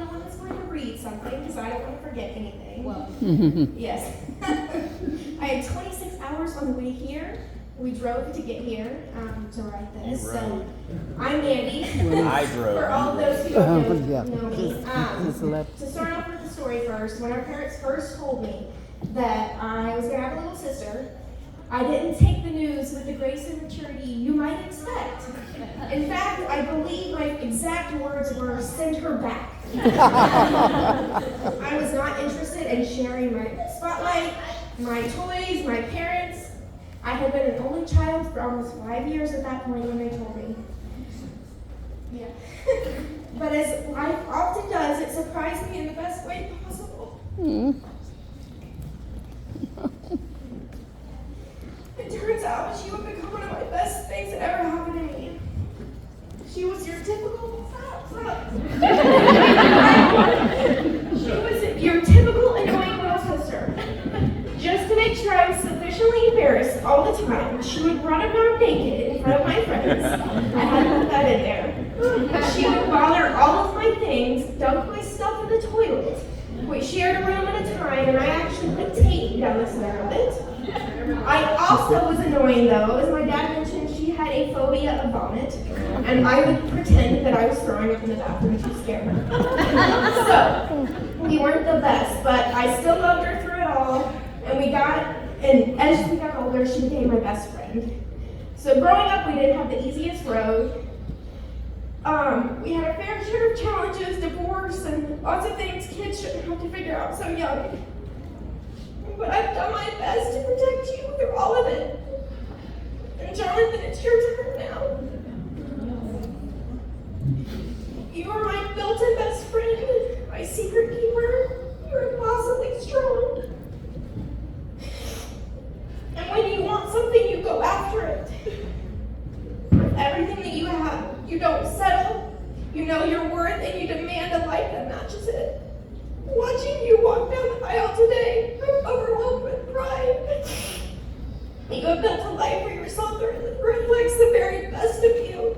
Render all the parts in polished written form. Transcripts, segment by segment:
one that's going to read something because I don't want to forget anything. Well, yes. I had 26 hours on the way here. We drove to get here to write this. So I'm Mandy. I drove. For all those who don't Yeah. know me. To start off with the story first, when our parents first told me that I was going to have a little sister, I didn't take the news with the grace and maturity you might expect. In fact, I believe my exact words were, "Send her back." I was not interested in sharing my spotlight, my toys, my parents. I had been an only child for almost 5 years at that point when they told me. Yeah. But as life often does, it surprised me in the best way possible. It turns out she would become one of my best things that ever happened to me. She was your typical annoying little sister. Just to make sure I was sufficiently embarrassed all the time, she would run around naked in front of my friends. I had to put that in there. She would bother all of my things, dump my stuff in the toilet. We shared a room at a time, and I actually put tape down the center of it. I also was annoying though, as my dad mentioned, she had a phobia of vomit, and I would pretend that I was throwing up in the bathroom to scare her. So, we weren't the best, but I still loved her through it all, and as we got older, she became my best friend. So growing up, we didn't have the easiest road. We had a fair share of challenges, divorce, and lots of things kids shouldn't have to figure out so young. But I've done my best to protect you through all of it. And Jonathan, it's your turn now. You are my built-in best friend, my secret keeper. You're impossibly strong. And when you want something, you go after it. With everything that you have, you don't settle. You know your worth, and you demand a life that matches it. Watching you walk down the aisle today, I'm overwhelmed with pride. You have built a life for yourself that reflects the very best of you.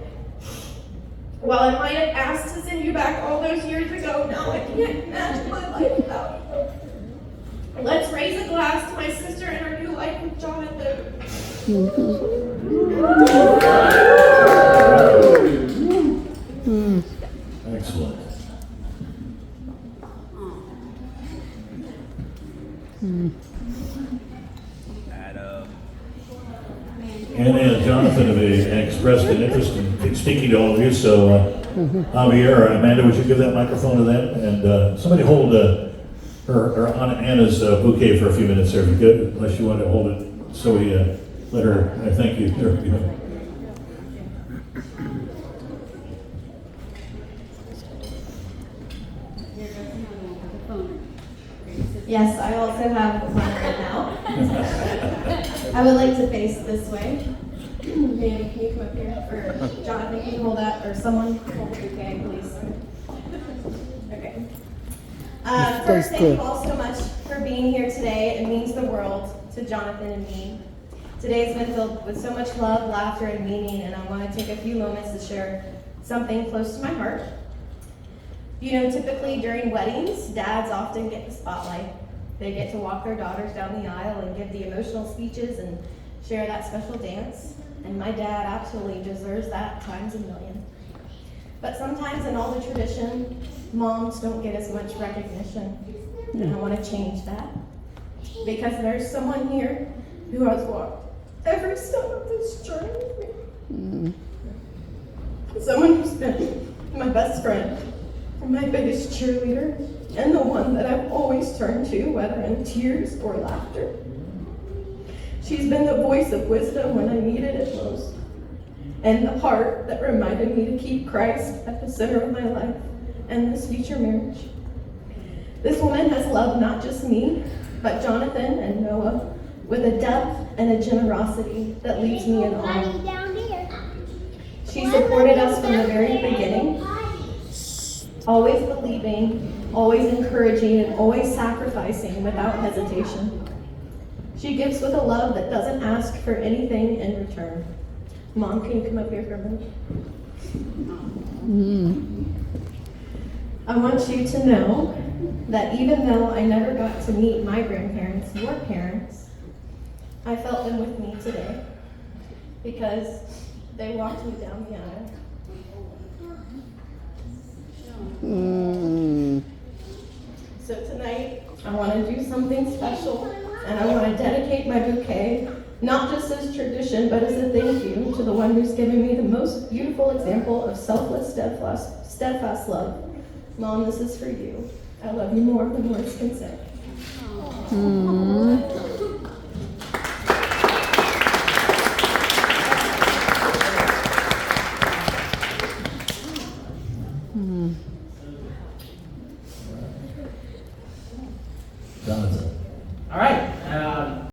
While I might have asked to send you back all those years ago, now I can't imagine my life without you. Let's raise a glass to my sister and her new life with Jonathan. Excellent. Anna and Jonathan have expressed an interest in speaking to all of you, so Javier or Amanda, would you give that microphone to them? And somebody hold her Anna's bouquet for a few minutes there, if you could, unless you want to hold it, so we let her, thank you. There we go. Yes, I also have one right now. I would like to face this way. Mandy, can you come up here? Or Jonathan, can you hold that? Or someone hold the bouquet, please. Okay. First, thank you all so much for being here today. It means the world to Jonathan and me. Today's been filled with so much love, laughter, and meaning, and I want to take a few moments to share something close to my heart. You know, typically during weddings, dads often get the spotlight. They get to walk their daughters down the aisle and give the emotional speeches and share that special dance. And my dad absolutely deserves that times a million. But sometimes in all the tradition, moms don't get as much recognition. And I want to change that. Because there's someone here who has walked every step of this journey with me. Someone who's been my best friend, my biggest cheerleader, and the one that I've always turned to, whether in tears or laughter. She's been the voice of wisdom when I needed it most, and the heart that reminded me to keep Christ at the center of my life and this future marriage. This woman has loved not just me, but Jonathan and Noah with a depth and a generosity that leaves me in awe. She supported us from the very beginning, always believing, always encouraging, and always sacrificing without hesitation. She gives with a love that doesn't ask for anything in return. Mom, can you come up here for a minute? I want you to know that even though I never got to meet my grandparents, your parents, I felt them with me today because they walked me down the aisle. So tonight, I want to do something special, and I want to dedicate my bouquet, not just as tradition, but as a thank you to the one who's given me the most beautiful example of selfless, steadfast love. Mom, this is for you. I love you more than words can say.